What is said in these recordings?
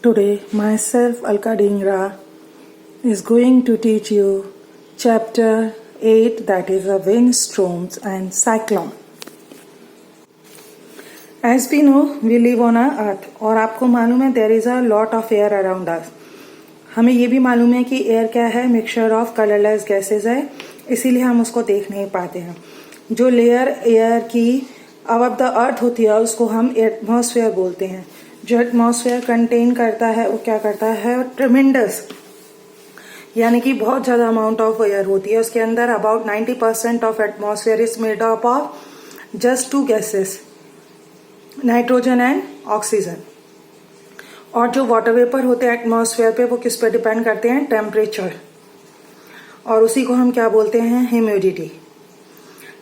Today, myself, Alka Dhingra, is going to teach you chapter 8, that is the windstorms and cyclone. As we know, we live on a earth और आपको मालूम है there is a lot of air around us. हमें ये भी मालूम है कि एयर क्या है, मिक्सचर ऑफ कलरलेस गैसेस है, इसीलिए हम उसको देख नहीं पाते हैं. जो लेयर एयर की अबव द अर्थ होती है उसको हम एटमॉस्फेयर बोलते हैं. जो एटमॉस्फेयर कंटेन करता है वो क्या करता है, ट्रेमेंडस यानी कि बहुत ज़्यादा अमाउंट ऑफ एयर होती है. उसके अंदर about 90% of atmosphere is made up of just 2 gases, nitrogen and oxygen. और जो वाटर वेपर होते हैं एटमॉस्फेयर पे वो किस पे डिपेंड करते हैं, टेम्परेचर, और उसी को हम क्या बोलते हैं, ह्यूमिडिटी.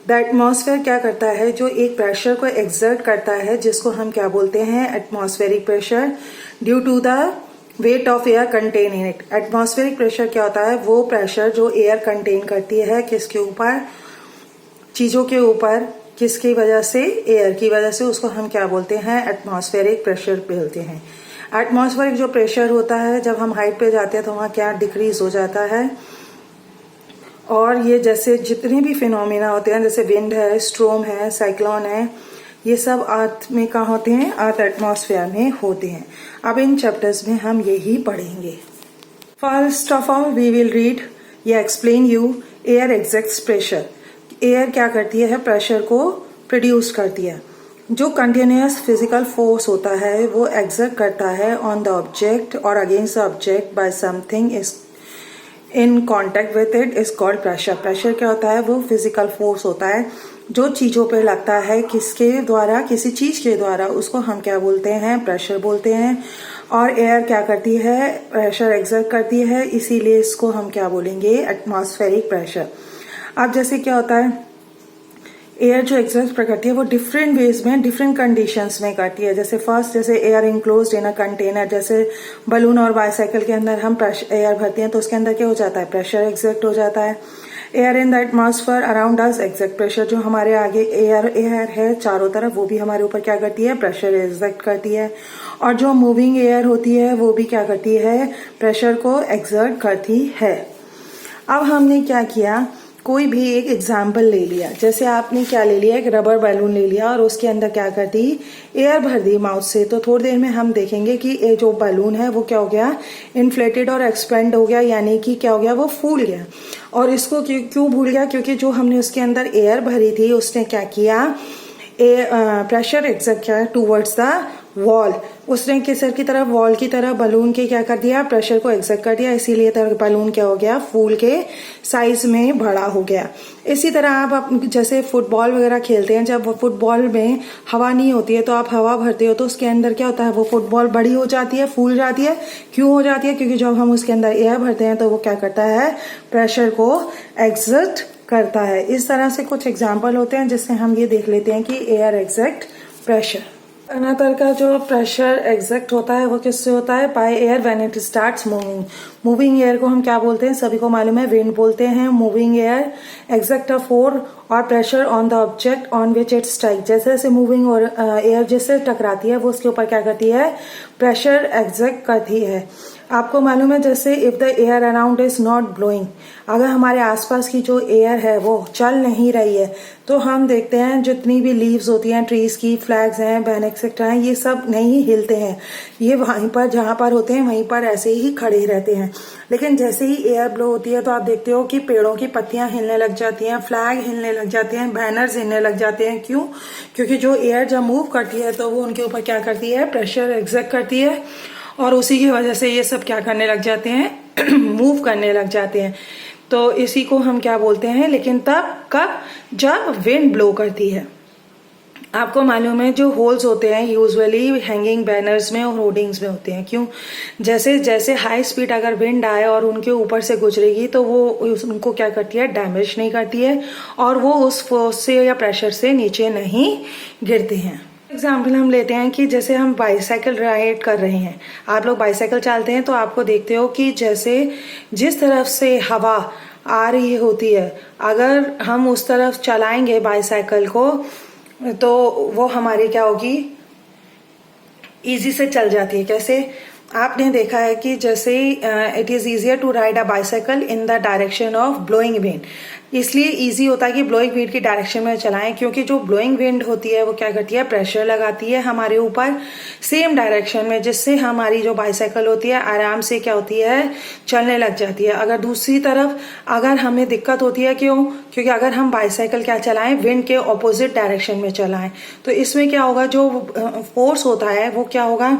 द एटमॉस्फेयर क्या करता है, जो एक प्रेशर को एक्सर्ट करता है जिसको हम क्या बोलते हैं, atmospheric pressure, due to the weight of air contain in it. Atmospheric pressure क्या होता है, वो प्रेशर जो एयर कंटेन करती है किसके ऊपर, चीजों के ऊपर, किसकी वजह से, एयर की वजह से, उसको हम क्या बोलते हैं, एटमॉस्फेरिक प्रेशर बोलते हैं. एटमॉस्फेरिक जो प्रेशर होता है जब हम हाइट पे जाते हैं तो वहाँ क्या डिक्रीज हो जाता है. और ये जैसे जितने भी फिनोमिना होते हैं, जैसे विंड है, स्ट्रोम है, साइक्लोन है, ये सब अर्थ में कहाँ होते हैं, अर्थ एटमॉस्फेयर में होते हैं. अब इन चैप्टर्स में हम यही पढ़ेंगे. First of all we will read या explain you air exact pressure. Air क्या करती है, प्रेशर को प्रोड्यूस करती है. जो कंटिन्यूअस फिजिकल फोर्स होता है वो एक्सर्ट करता है ऑन द ऑब्जेक्ट और against the object by something is in contact with it is called pressure. Pressure क्या होता है, वो फिजिकल फोर्स होता है जो चीजों पे लगता है, किसके द्वारा, किसी चीज के द्वारा, उसको हम क्या बोलते हैं, प्रेशर बोलते हैं. और एयर क्या करती है, प्रेशर एक्सर्ट करती है, इसीलिए इसको हम क्या बोलेंगे, एटमॉस्फेरिक प्रेशर. अब जैसे क्या होता है, एयर जो एक्सर्ट करती है वो डिफरेंट वेज में, डिफरेंट कंडीशंस में करती है. जैसे फर्स्ट, जैसे air enclosed in a container, जैसे बलून और बाइसाइकिल के अंदर हम एयर भरते हैं तो उसके अंदर क्या हो जाता है, प्रेशर एक्सर्ट हो जाता है. Air in the atmosphere around us exert pressure. जो हमारे आगे एयर है चारों तरफ, वो भी हमारे ऊपर क्या करती है, प्रेशर एक्सर्ट करती है. और जो मूविंग एयर होती है वो भी क्या करती है, प्रेशर को एक्सर्ट करती है. अब हमने क्या किया, कोई भी एक एग्जाम्पल ले लिया. जैसे आपने क्या ले लिया, एक रबर बैलून ले लिया और उसके अंदर क्या कर दी, एयर भर दी माउथ से. तो थोड़ी देर में हम देखेंगे कि ये जो बैलून है वो क्या हो गया, इन्फ्लेटेड और एक्सपेंड हो गया, यानी कि क्या हो गया, वो फूल गया. और इसको क्यों भूल गया, क्योंकि जो हमने उसके अंदर एयर भरी थी उसने क्या किया, प्रेशर एक्सर्ट किया टूवर्ड्स द वॉल. उसने किसर की तरफ, वॉल की तरफ बलून के क्या कर दिया, प्रेशर को एक्सर्ट कर दिया, इसीलिए बलून क्या हो गया, फूल के साइज में बड़ा हो गया. इसी तरह आप जैसे फुटबॉल वगैरह खेलते हैं, जब फुटबॉल में हवा नहीं होती है तो आप हवा भरते हो तो उसके अंदर क्या होता है, वो फुटबॉल बड़ी हो जाती है, फूल जाती है. क्यों हो जाती है, क्योंकि जब हम उसके अंदर एयर भरते हैं तो वो क्या करता है, प्रेशर को एक्सर्ट करता है. इस तरह से कुछ एग्जाम्पल होते हैं जिससे हम ये देख लेते हैं कि एयर एक्सर्ट प्रेशर. अनदर का जो प्रेशर एक्सर्ट होता है वो किससे होता है, by air when it starts moving. Moving air को हम क्या बोलते हैं, सभी को मालूम है, विंड बोलते हैं. Moving air exert a force और pressure on the object on which it strike. जैसे जैसे मूविंग और एयर जिससे टकराती है वो उसके ऊपर क्या करती है, प्रेशर एक्सर्ट करती है. आपको मालूम है, जैसे if the air around is not blowing, अगर हमारे आसपास की जो एयर है वो चल नहीं रही है तो हम देखते हैं जितनी भी लीव्स होती हैं ट्रीज की, फ्लैग्स हैं, बैन एक्सेट्रा हैं, ये सब नहीं हिलते हैं. ये वहीं पर जहां पर होते हैं वहीं पर ऐसे ही खड़े रहते हैं. लेकिन जैसे ही एयर ब्लो होती है तो आप देखते हो कि पेड़ों की पत्तियां हिलने लग जाती हैं, फ्लैग हिलने लग जाते हैं, बैनर्स हिलने लग जाते हैं. क्यों, क्योंकि जो एयर जब मूव करती है तो वो उनके ऊपर क्या करती है, प्रेशर एक्सर्ट करती है, और उसी की वजह से ये सब क्या करने लग जाते हैं, मूव करने लग जाते हैं. तो इसी को हम क्या बोलते हैं, लेकिन तब कब, जब विंड ब्लो करती है. आपको मालूम है जो होल्स होते हैं यूजुअली हैंगिंग बैनर्स में और होर्डिंग्स में होते हैं. क्यों, जैसे जैसे हाई स्पीड अगर विंड आए और उनके ऊपर से गुजरेगी तो वो उनको क्या करती है, डैमेज नहीं करती है, और वो उस फोर्स से या प्रेशर से नीचे नहीं गिरते हैं. एग्जाम्पल हम लेते हैं कि जैसे हम बाईसाइकिल राइड कर रहे हैं, आप लोग बाईसाइकिल चलाते हैं तो आपको देखते हो कि जैसे जिस तरफ से हवा आ रही होती है, अगर हम उस तरफ चलाएंगे बाईसाइकिल को तो वो हमारी क्या होगी, इजी से चल जाती है. कैसे, आपने देखा है कि जैसे it is easier to ride a bicycle in the direction of blowing wind, इसलिए इजी होता है कि ब्लोइंग विंड की डायरेक्शन में चलाएं, क्योंकि जो ब्लोइंग विंड होती है वो क्या करती है, प्रेशर लगाती है हमारे ऊपर सेम डायरेक्शन में, जिससे हमारी जो बाइसाइकिल होती है आराम से क्या होती है, चलने लग जाती है। अगर दूसरी तरफ अगर हमें दिक्कत होती है, क्यों, क्योंकि अगर हम बाइसाइकिल क्या चलाएं, विंड के ऑपोजिट डायरेक्शन में चलाएं, तो इसमें क्या होगा, जो फोर्स होता है वो क्या होगा,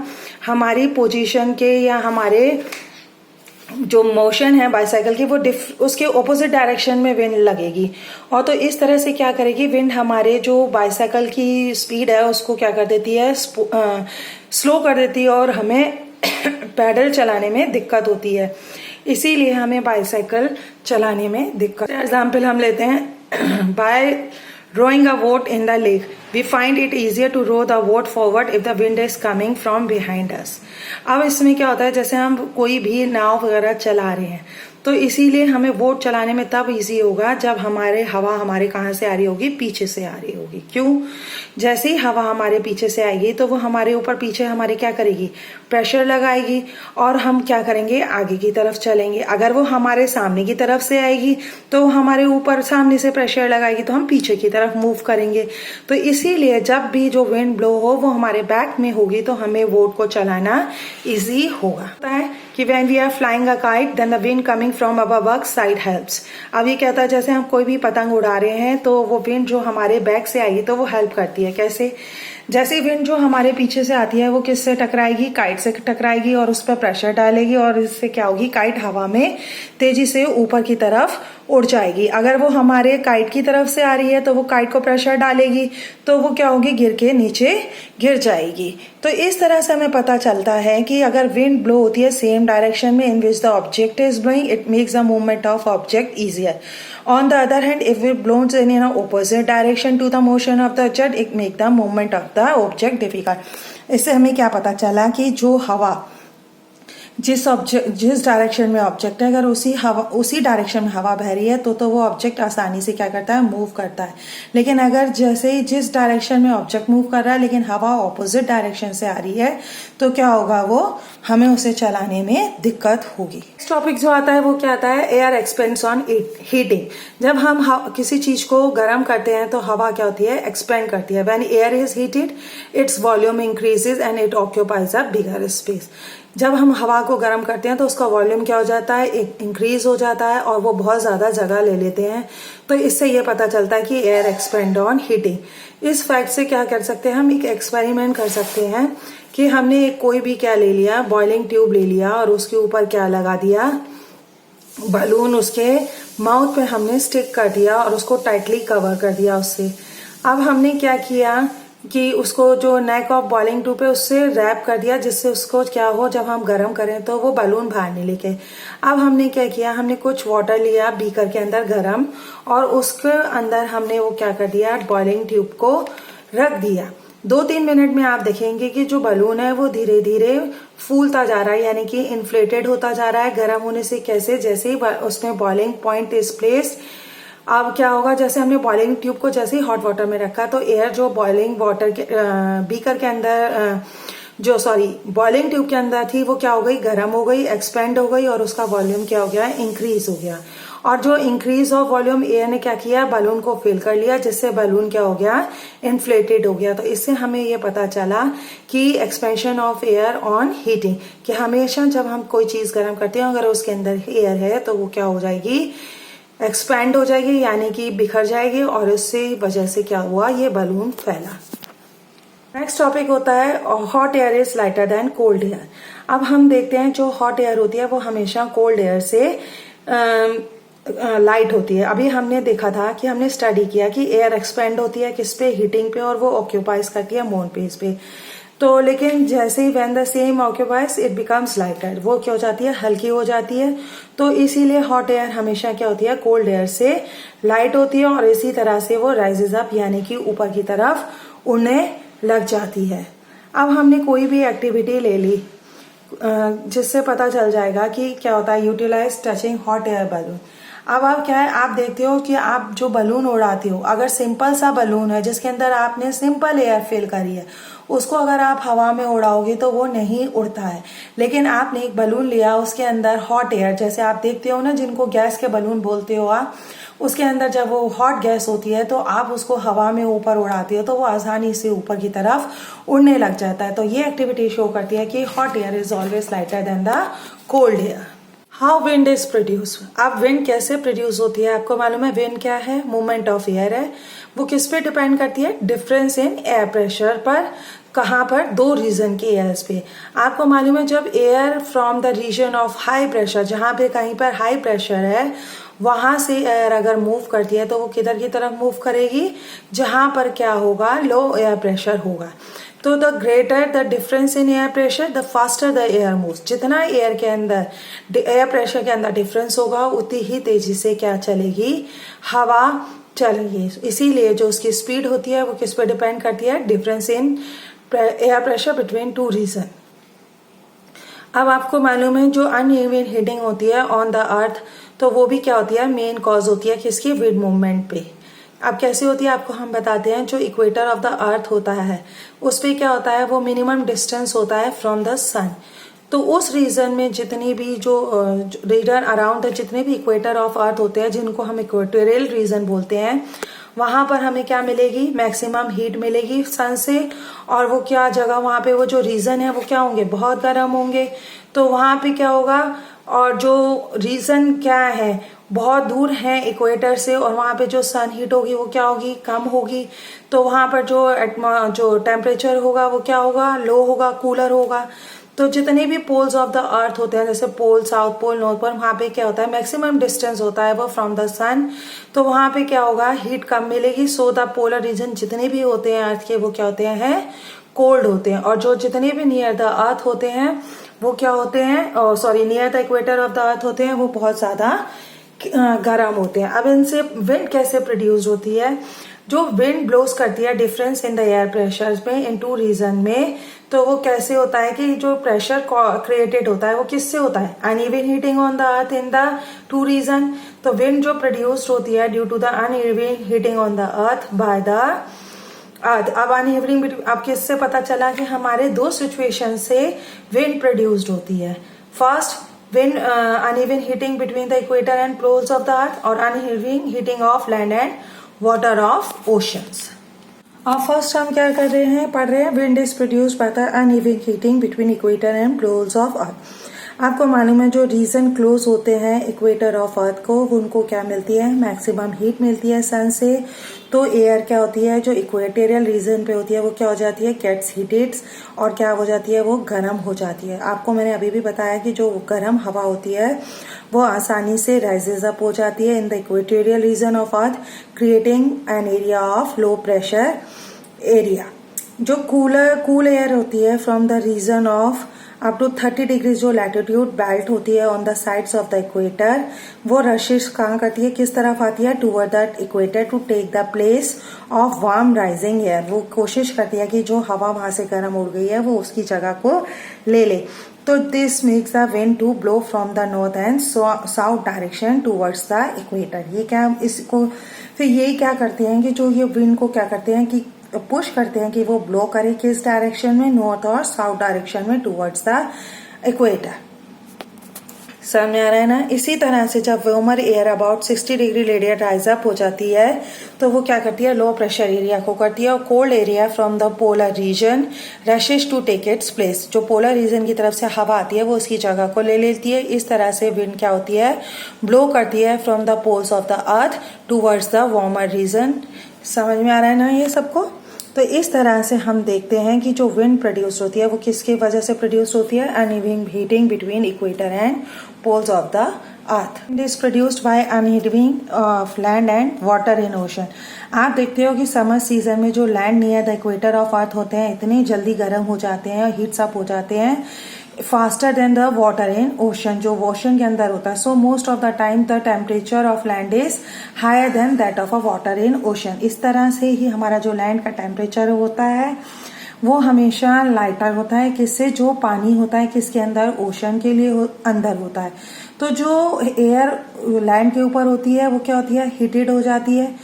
हमारी पोजीशन के या हमारे जो मोशन है बाइसाइकिल की वो उसके ऑपोजिट डायरेक्शन में विंड लगेगी, और तो इस तरह से क्या करेगी, विंड हमारे जो बाइसाइकिल की स्पीड है उसको क्या कर देती है, स्लो कर देती है, और हमें पैडल चलाने में दिक्कत होती है। इसीलिए हमें बाइसाइकिल चलाने में दिक्कत। एग्जाम्पल हम लेते हैं, bye rowing a boat in the lake, we find it easier to row the boat forward if the wind is coming from behind us। अब इसमें क्या होता है, जैसे हम कोई भी नाव वगैरह चला रहे हैं, तो इसीलिए हमें बोट चलाने में तब इजी होगा जब हमारे हवा हमारे कहाँ से आ रही होगी, पीछे से आ रही होगी। क्यों, जैसे ही हवा हमारे पीछे से आएगी तो वो हमारे ऊपर पीछे हमारे क्या करेगी, प्रेशर लगाएगी, और हम क्या करेंगे, आगे की तरफ चलेंगे। अगर वो हमारे सामने की तरफ से आएगी तो हमारे ऊपर सामने से प्रेशर लगाएगी, तो हम पीछे की तरफ मूव करेंगे। तो इसीलिए जब भी जो विंड ब्लो हो वो हमारे बैक में होगी, तो हमें बोट को चलाना इजी होगा। पता है कि when we are flying a kite then the wind coming from above us side helps। अब ये कहता है जैसे हम कोई भी पतंग उड़ा रहे हैं तो वो विंड जो हमारे बैक से आएगी तो वो हेल्प करती है। कैसे, जैसे विंड जो हमारे पीछे से आती है वो किससे टकराएगी, काइट से टकराएगी, और उस पर प्रेशर डालेगी, और इससे क्या होगी, काइट हवा में तेजी से ऊपर की तरफ उड़ जाएगी। अगर वो हमारे काइट की तरफ से आ रही है तो वो काइट को प्रेशर डालेगी, तो वो क्या होगी, गिर के नीचे गिर जाएगी। तो इस तरह से हमें पता चलता है कि अगर विंड ब्लो होती है सेम डायरेक्शन में in which the object is blowing, it makes the movement of object easier. On the other hand, if it blows in an opposite direction to the motion of the object, it make the movement of the object difficult। इससे हमें क्या पता चला कि जो हवा जिस direction में ऑब्जेक्ट है, अगर उसी डायरेक्शन में हवा बह रही है तो वो ऑब्जेक्ट आसानी से क्या करता है, मूव करता है। लेकिन अगर जैसे ही जिस डायरेक्शन में ऑब्जेक्ट मूव कर रहा है लेकिन हवा ऑपोजिट डायरेक्शन से आ रही है, तो क्या होगा, वो हमें उसे चलाने में दिक्कत होगी। नेक्स्ट टॉपिक जो आता है वो क्या आता है, एयर एक्सपेंड्स ऑन हीटिंग। जब हम किसी चीज को गर्म करते हैं तो हवा क्या होती है, एक्सपेंड करती है। When air is heated its volume increases and it occupies a bigger space. जब हम हवा को गर्म करते हैं तो उसका वॉल्यूम क्या हो जाता है, इंक्रीज हो जाता है, और वो बहुत ज्यादा जगह ले लेते हैं। तो इससे ये पता चलता है कि एयर एक्सपेंड ऑन हीटिंग। इस फैक्ट से क्या कर सकते हैं, हम एक एक्सपेरिमेंट कर सकते हैं कि हमने कोई भी क्या ले लिया, बॉइलिंग ट्यूब ले लिया, और उसके ऊपर क्या लगा दिया, बलून उसके माउथ पे हमने स्टिक कर दिया और उसको टाइटली कवर कर दिया उससे। अब हमने क्या किया कि उसको जो नेक ऑफ बॉइलिंग ट्यूब है उससे रैप कर दिया, जिससे उसको क्या हो, जब हम गर्म करें तो वो बलून बाहर नहीं लेके। अब हमने क्या किया, हमने कुछ वाटर लिया बीकर के अंदर गर्म, और उसके अंदर हमने वो क्या कर दिया, बॉइलिंग ट्यूब को रख दिया। 2-3 मिनट में आप देखेंगे कि जो बलून है वो धीरे धीरे फूलता जा रहा है, यानी कि इन्फ्लेटेड होता जा रहा है गर्म होने से। कैसे, जैसे ही उसमें बॉइलिंग पॉइंट इज प्लेस्ड। अब क्या होगा, जैसे हमने बॉइलिंग ट्यूब को जैसे ही हॉट वाटर में रखा तो एयर जो बॉइलिंग वाटर के बीकर के अंदर बॉइलिंग ट्यूब के अंदर थी वो क्या हो गई, गर्म हो गई, एक्सपेंड हो गई, और उसका वॉल्यूम क्या हो गया, इंक्रीज हो गया। और जो इंक्रीज ऑफ वॉल्यूम एयर ने क्या किया, बलून को फिल कर लिया, जिससे बलून क्या हो गया, इन्फ्लेटेड हो गया। तो इससे हमें ये पता चला कि expansion of air on heating, कि हमेशा जब हम कोई चीज गर्म करते हैं अगर उसके अंदर एयर है तो वो क्या हो जाएगी, एक्सपैंड हो जाएगी, यानी कि बिखर जाएगी, और इससे वजह से क्या हुआ, ये बलून फैला। नेक्स्ट टॉपिक होता है hot air is lighter than cold air. अब हम देखते हैं जो हॉट एयर होती है वो हमेशा कोल्ड एयर से लाइट होती है। अभी हमने देखा था कि हमने स्टडी किया कि एयर एक्सपेंड होती है किस पे, हीटिंग पे, और वो ऑक्यूपाइज करती है मोन पेज पे। तो लेकिन जैसे ही when the same occupies it becomes lighter, वो क्या हो जाती है, हल्की हो जाती है। तो इसीलिए हॉट एयर हमेशा क्या होती है, कोल्ड एयर से लाइट होती है, और इसी तरह से वो राइजेज अप, यानी कि ऊपर की तरफ उड़ने लग जाती है। अब हमने कोई भी एक्टिविटी ले ली जिससे पता चल जाएगा कि क्या होता है, utilize touching hot air balloon. अब आप क्या है, आप देखते हो कि आप जो बलून उड़ाते हो, अगर सिंपल सा बलून है जिसके अंदर आपने सिंपल एयर फिल करी है, उसको अगर आप हवा में उड़ाओगे तो वो नहीं उड़ता है। लेकिन आपने एक बलून लिया, उसके अंदर हॉट एयर, जैसे आप देखते हो ना जिनको गैस के बलून बोलते हो आप, उसके अंदर जब वो हॉट गैस होती है तो आप उसको हवा में ऊपर उड़ाते हो तो वो आसानी से ऊपर की तरफ उड़ने लग जाता है। तो ये एक्टिविटी शो करती है कि hot air is always lighter than the cold air. How wind is produce. अब विंड कैसे प्रोड्यूस होती है, आपको मालूम है विंड क्या है, मूवमेंट ऑफ एयर है। वो किस पे डिपेंड करती है, डिफरेंस इन एयर प्रेशर पर। कहाँ पर, दो रीजन के एयर्स पे। आपको मालूम है जब air from the region of high pressure, जहां पे कहीं पर हाई प्रेशर है, वहां से एयर अगर मूव करती है तो वो किधर की तरफ मूव करेगी, जहां पर क्या होगा, लो एयर प्रेशर होगा। तो the greater the difference in air pressure the faster the air moves. जितना एयर के अंदर, एयर प्रेशर के अंदर डिफरेंस होगा, उतनी ही तेजी से क्या चलेगी, हवा चलेगी। इसीलिए जो उसकी स्पीड होती है वो किस पे डिपेंड करती है, difference in air pressure between two region. अब आपको मालूम है जो अनइवन हीटिंग होती है ऑन द अर्थ, तो वो भी क्या होती है, मेन कॉज होती है किसकी, विंड मूवमेंट पे। अब कैसे होती है आपको हम बताते हैं। जो इक्वेटर ऑफ द अर्थ होता है उस पे क्या होता है, वो मिनिमम डिस्टेंस होता है फ्रॉम द सन। तो उस रीजन में जितनी भी जो रीजन अराउंड जितने भी इक्वेटर ऑफ अर्थ होते हैं, जिनको हम इक्वेटोरियल रीजन बोलते हैं, वहां पर हमें क्या मिलेगी, मैक्सिमम हीट मिलेगी सन से। और वो क्या जगह, वहां पे वो जो रीजन है वो क्या होंगे, बहुत गर्म होंगे। तो वहां पे क्या होगा, और जो रीजन क्या है, बहुत दूर है इक्वेटर से, और वहां पे जो सन हीट होगी वो क्या होगी, कम होगी। तो वहां पर जो टेम्परेचर होगा वो क्या होगा, लो होगा, कूलर होगा। तो जितने भी पोल्स ऑफ द अर्थ होते हैं, जैसे पोल, साउथ पोल, नॉर्थ पोल, वहां पे क्या होता है, मैक्सिमम डिस्टेंस होता है वो फ्रॉम द सन। तो वहां पे क्या होगा, हीट कम मिलेगी। सो द पोलर रीजन जितने भी होते हैं अर्थ के, वो क्या होते हैं, कोल्ड होते हैं। और जो जितने भी नियर द अर्थ होते हैं वो क्या होते हैं, sorry, near the equator of the अर्थ होते हैं, वो बहुत ज्यादा गर्म होते हैं। अब इनसे विंड कैसे प्रोड्यूस होती है, जो विंड ब्लोस करती है difference in the air pressure में इन टू रीजन में, तो वो कैसे होता है कि जो प्रेशर क्रिएटेड होता है वो किससे होता है, uneven heating on the earth in the two region. तो विंड जो प्रोड्यूस्ड होती है due to the uneven heating on the earth by the earth. अब अनइवन, अब किससे पता चला कि हमारे दो सिचुएशन से विंड प्रोड्यूस्ड होती है। First, wind uneven heating between the equator and poles of the earth, और uneven heating of land and water of oceans. अब फर्स्ट हम क्या कर रहे हैं, पढ़ रहे हैं, wind is produced by the uneven heating between equator and poles of earth. आपको मालूम है जो रीजन क्लोज होते हैं इक्वेटर ऑफ अर्थ को, उनको क्या मिलती है, मैक्सिमम हीट मिलती है सन से। तो एयर क्या होती है, जो इक्वेटोरियल रीजन पे होती है वो क्या हो जाती है, गेट्स हीटेड, और क्या हो जाती है, वो गर्म हो जाती है। आपको मैंने अभी भी बताया कि जो गर्म हवा होती है वो आसानी से राइजेज अप हो जाती है in the equatorial region of earth, creating an area of low pressure area. जो कूल एयर होती है from the region of up to 30 degrees, जो लैटिट्यूड बेल्ट होती है on the sides of the equator, वो रशिश कहाँ करती है, किस तरफ आती है, toward the equator to take the place of warm rising air. वो कोशिश करती है कि जो हवा वहां से गर्म उड़ गई है वो उसकी जगह को ले ले। तो this makes the wind to blow from the north and south direction towards the equator. ये क्या, इसको फिर ये क्या करते हैं कि जो ये विंड को क्या करते हैं कि पुश करते हैं कि वो ब्लो करे किस डायरेक्शन में, नॉर्थ और साउथ डायरेक्शन में टुवर्ड्स द इक्वेटर। समझ में आ रहा है ना। इसी तरह से जब warmer air about 60 degree radius rise up हो जाती है तो वो क्या करती है, लो प्रेशर एरिया को करती है, और cold area from the polar region rushes to take its place. जो पोलर रीजन की तरफ से हवा आती है वो उसकी जगह को ले लेती है। इस तरह से विंड क्या होती है, ब्लो करती है from the poles of the earth towards the warmer region. समझ में आ रहा है ना ये सबको। तो इस तरह से हम देखते हैं कि जो विंड प्रोड्यूस होती है वो किसकी वजह से प्रोड्यूस होती है, uneven heating between equator and poles of the earth. Wind is produced by unheating of land and water in ocean. आप देखते हो कि समर सीजन में जो land near the equator of earth होते हैं इतने जल्दी गर्म हो जाते हैं और हीट्स अप हो जाते हैं faster than the water in ocean, जो ओशन के अंदर होता है। So most of the time the temperature of land is higher than that of a water in ocean. इस तरह से ही हमारा जो लैंड का टेम्परेचर होता है वो हमेशा लाइटर होता है। किससे? जो पानी होता है किसके अंदर? ओशन के लिए अंदर होता है। तो जो एयर लैंड के ऊपर होती है वो क्या होती है? हीटेड हो जाती है।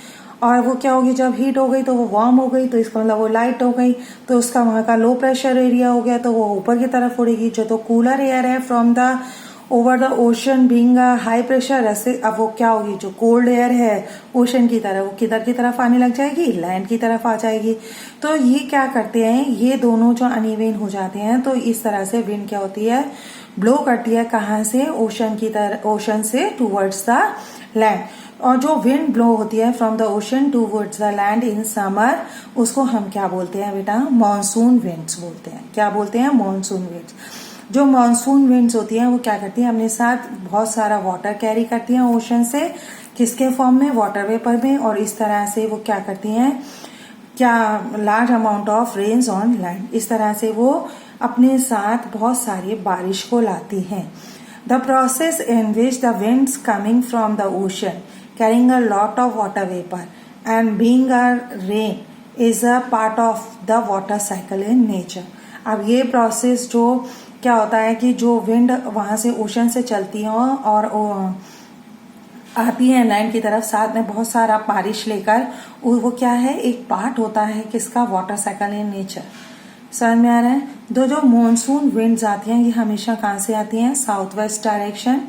और वो क्या होगी? जब हीट हो गई तो वो वार्म हो गई, तो इसका मतलब वो लाइट हो गई, तो उसका वहां का लो प्रेशर एरिया हो गया, तो वो ऊपर की तरफ उड़ेगी। जो तो कूलर एयर है from the over the ocean being high pressure, ऐसे अब वो क्या होगी? जो कोल्ड एयर है ओशन की तरफ, वो किधर की तरफ आने लग जाएगी? लैंड की तरफ आ जाएगी। तो ये क्या करते हैं? ये दोनों जो अनइवन हो जाते हैं, तो इस तरह से विंड क्या होती है? ब्लो करती है। कहाँ से? ओशन की तरफ, ओशन से टूवर्ड्स द लैंड। और जो विंड ब्लो होती है from the ocean towards the land in summer, उसको हम क्या बोलते हैं बेटा? मॉनसून विंड्स बोलते हैं। क्या बोलते हैं? Monsoon winds. जो मॉनसून विंड्स होती हैं वो क्या करती हैं? अपने साथ बहुत सारा वाटर कैरी करती हैं ओशन से। किसके फॉर्म में? वाटर वेपर में। और इस तरह से वो क्या करती हैं? क्या? Large amount of rains on land. इस तरह से वो अपने साथ बहुत सारी बारिश को लाती हैं। The process in which the winds coming from the ocean carrying a lot of water vapor and being a rain is a part of the water cycle in nature। अब ये प्रोसेस जो क्या होता है कि जो विंड वहां से ओशन से चलती हो और आती है लैंड की तरफ साथ में बहुत सारा बारिश लेकर, वो क्या है? एक पार्ट होता है किसका? Water cycle in nature. समझ में आ रहा है? जो मॉनसून विंड्स आती हैं ये हमेशा कहाँ से आती हैं? South west direction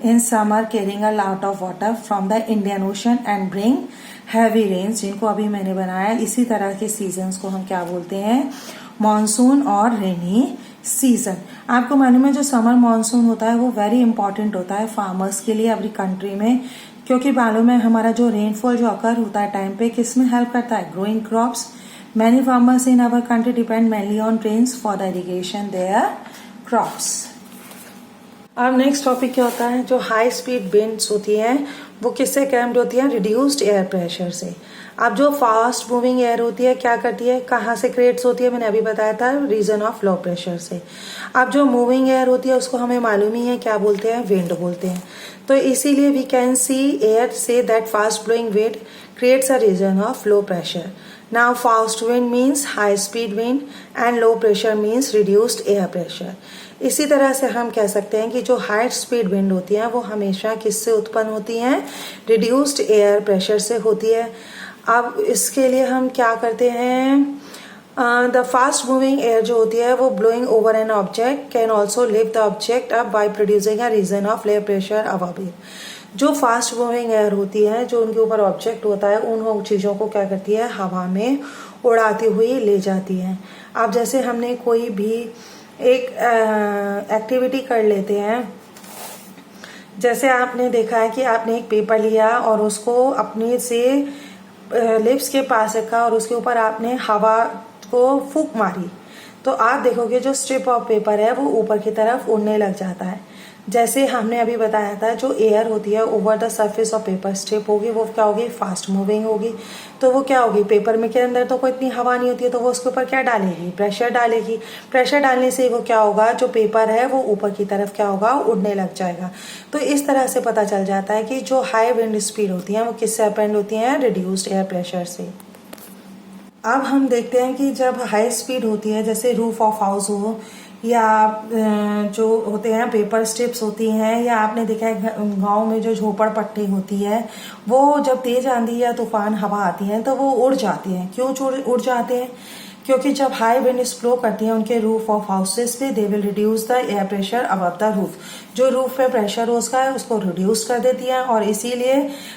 in summer, carrying a lot of water from the Indian ocean and bring heavy rains, जिनको अभी मैंने बनाया। इसी तरह के सीजन्स को हम क्या बोलते हैं? मॉनसून और रेनी सीजन। आपको मालूम है जो समर मॉनसून होता है वो वेरी इंपॉर्टेंट होता है फार्मर्स के लिए अपनी कंट्री में, क्योंकि मालूम है हमारा जो रेनफॉल जो अकर होता है टाइम पे किस में हेल्प करता है? Growing crops. Many farmers in our country depend mainly on rains for the irrigation their crops। अब नेक्स्ट टॉपिक क्या होता है? जो हाई स्पीड विंड्स होती हैं वो किससे कैम्ड होती हैं? रिड्यूस्ड एयर प्रेशर से। अब जो फास्ट मूविंग एयर होती है क्या करती है? कहाँ से क्रिएट्स होती है? मैंने अभी बताया था, रीजन ऑफ लो प्रेशर से। अब जो मूविंग एयर होती है उसको हमें मालूम ही है क्या बोलते हैं? विंड बोलते हैं। तो इसीलिए वी कैन सी एयर से that fast blowing wind creates a region of low pressure। Now fast wind means high speed wind and low pressure means reduced air pressure। इसी तरह से हम कह सकते हैं कि जो हाई स्पीड विंड होती हैं वो हमेशा किससे उत्पन्न होती हैं? रिड्यूस्ड एयर प्रेशर से होती है। अब इसके लिए हम क्या करते हैं? द फास्ट मूविंग एयर जो होती है वो blowing over an object can also lift the object up by producing a region of air pressure above it. जो फास्ट मूविंग एयर होती है जो उनके ऊपर ऑब्जेक्ट होता है उन चीज़ों को क्या करती है? हवा में उड़ाती हुई ले जाती है। अब जैसे हमने कोई भी एक एक्टिविटी कर लेते हैं, जैसे आपने देखा है कि आपने एक पेपर लिया और उसको अपने से लिप्स के पास रखा और उसके ऊपर आपने हवा को फूंक मारी, तो आप देखोगे जो स्ट्रिप ऑफ पेपर है वो ऊपर की तरफ उड़ने लग जाता है। जैसे हमने अभी बताया था जो एयर होती है over the surface of paper strip होगी वो क्या होगी? फास्ट मूविंग होगी। तो वो क्या होगी? पेपर में के अंदर तो कोई इतनी हवा नहीं होती है, तो वो उसके ऊपर क्या डालेगी? प्रेशर डालेगी। प्रेशर डालने से वो क्या होगा? जो पेपर है वो ऊपर की तरफ क्या होगा? उड़ने लग जाएगा। तो इस तरह से पता चल जाता है कि जो हाई विंड स्पीड होती है वो किससे अपेंड होती है? रिड्यूस्ड एयर प्रेशर से। अब हम देखते हैं कि जब हाई स्पीड होती है, जैसे रूफ ऑफ हाउस हो या जो होते हैं पेपर स्ट्रिप्स होती हैं, या आपने देखा है गांव में जो झोपड़पट्टी होती है वो जब तेज आंधी या तूफान हवा आती है तो वो उड़ जाती हैं। क्यों उड़ जाते हैं? क्योंकि जब हाई विंड फ्लो करती है उनके रूफ ऑफ हाउसेस पे, they will reduce the air pressure above the roof. जो रूफ पे प्रेशर उसका है उसको रिड्यूस कर देती है और इसीलिए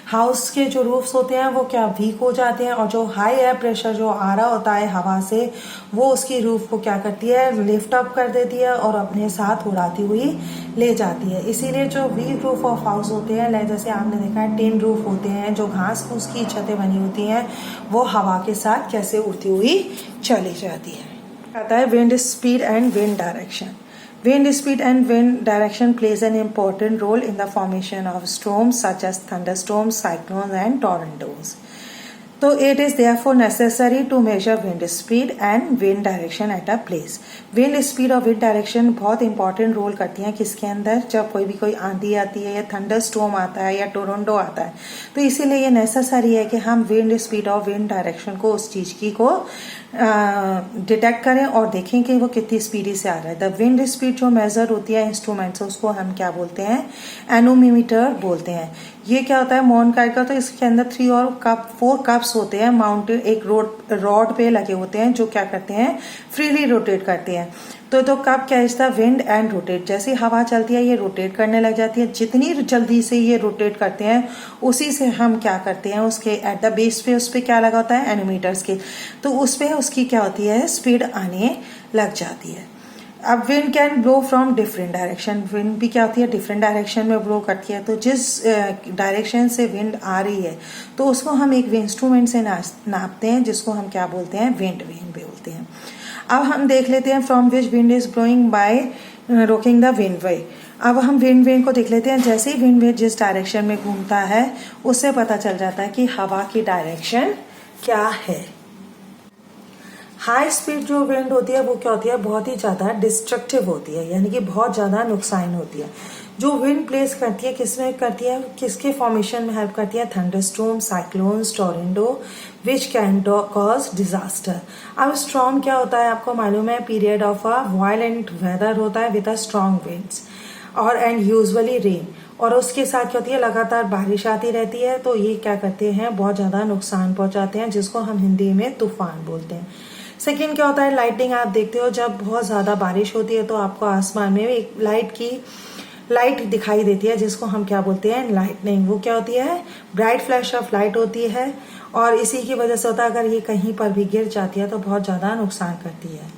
हाउस के जो रूफ्स होते हैं वो क्या? वीक हो जाते हैं। और जो हाई एयर प्रेशर जो आ रहा होता है हवा से वो उसकी रूफ को क्या करती है? लिफ्ट अप कर देती है और अपने साथ उड़ाती हुई ले जाती है। इसीलिए जो वीक रूफ ऑफ हाउस होते हैं, जैसे आपने देखा है टिन रूफ होते हैं, जो घास फूस की छतें बनी होती हैं, वो हवा के साथ कैसे उड़ती हुई चली जाती है। आता है wind speed and wind direction. Wind speed and wind direction plays an important role in the formation of storms such as thunderstorms, cyclones and tornadoes। तो it is therefore necessary to measure wind speed and wind direction at a place. Wind speed और wind direction बहुत important role करती हैं किसके अंदर, जब कोई आंधी आती है या थंडर स्टॉर्म आता है या टोरंटो आता है। तो इसीलिए ये नेसेसरी है कि हम विंड स्पीड और विंड डायरेक्शन को उस चीज की को डिटेक्ट करें और देखें कि वो कितनी स्पीडी से आ रहा है। द विंड स्पीड जो मेजर होती है इंस्ट्रूमेंट से उसको हम क्या बोलते हैं, एनोमीटर बोलते हैं। ये क्या होता है, मॉन काइट का, तो इसके अंदर 4 कप्स होते हैं माउंटेड एक रॉड पे लगे होते हैं जो क्या करते हैं, फ्रीली रोटेट करते हैं। तो cup catch the wind and rotate, जैसे हवा चलती है ये रोटेट करने लग जाती है। जितनी जल्दी से ये रोटेट करते हैं उसी से हम क्या करते हैं, उसके एट द बेस पे उस पे क्या लगा होता है, एनोमीटर्स के, तो उस पे उसकी क्या होती है, स्पीड आने लग जाती है। अब wind can blow from different direction, wind भी क्या होती है, डिफरेंट डायरेक्शन में ब्लो करती है। तो जिस डायरेक्शन से विंड आ रही है तो उसको हम एक इंस्ट्रूमेंट से नापते हैं जिसको हम क्या बोलते हैं, विंड वेन बोलते हैं। अब हम देख लेते हैं from which wind is blowing by rocking the wind way. अब हम विंड वेन को देख लेते हैं, जैसे ही विंड वेन जिस डायरेक्शन में घूमता है उससे पता चल जाता है कि हवा की डायरेक्शन क्या है। हाई स्पीड जो विंड होती है वो क्या होती है, बहुत ही ज्यादा डिस्ट्रक्टिव होती है, यानी कि बहुत ज्यादा नुकसान होती है। जो विंड प्लेस करती है किसमें करती है, किसके फॉर्मेशन में हेल्प करती है, thunderstorm, cyclones, tornadoes, which can cause disaster. अब स्टॉर्म क्या होता है आपको मालूम है, period of a violent weather होता है विद अ स्ट्रॉन्ग विंड्स और एंड यूजुअली रेन, और उसके साथ क्या होती है, लगातार बारिश आती रहती है। तो ये क्या करते हैं, बहुत ज्यादा नुकसान पहुंचाते हैं, जिसको हम हिंदी में तूफान बोलते हैं। सेकेंड क्या होता है, लाइटिंग। आप देखते हो जब बहुत ज्यादा बारिश होती है तो आपको आसमान में एक लाइट दिखाई देती है जिसको हम क्या बोलते हैं, लाइटनिंग। वो क्या होती है, ब्राइट फ्लैश ऑफ लाइट होती है और इसी की वजह से होता है अगर ये कहीं पर भी गिर जाती है तो बहुत ज्यादा नुकसान करती है।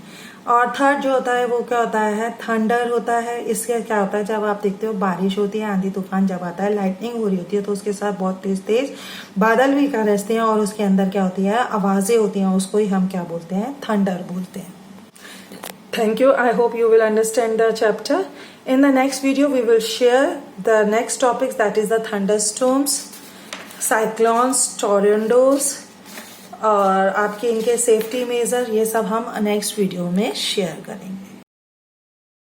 और थर्ड जो होता है वो क्या होता है, थंडर होता है। इससे क्या होता है, जब आप देखते हो बारिश होती है, आंधी तूफान जब आता है, लाइटनिंग हो रही होती है तो उसके साथ बहुत तेज तेज बादल भी गरजते हैं और उसके अंदर क्या होती है, आवाजें होती हैं, उसको ही हम क्या बोलते हैं, थंडर बोलते हैं। Thank you. I hope you will understand the chapter. In the next video, we will share the next topics, that is the thunderstorms, cyclones, tornadoes, और आपके इनके सेफ्टी मेजर, ये सब हम नेक्स्ट वीडियो में शेयर करेंगे।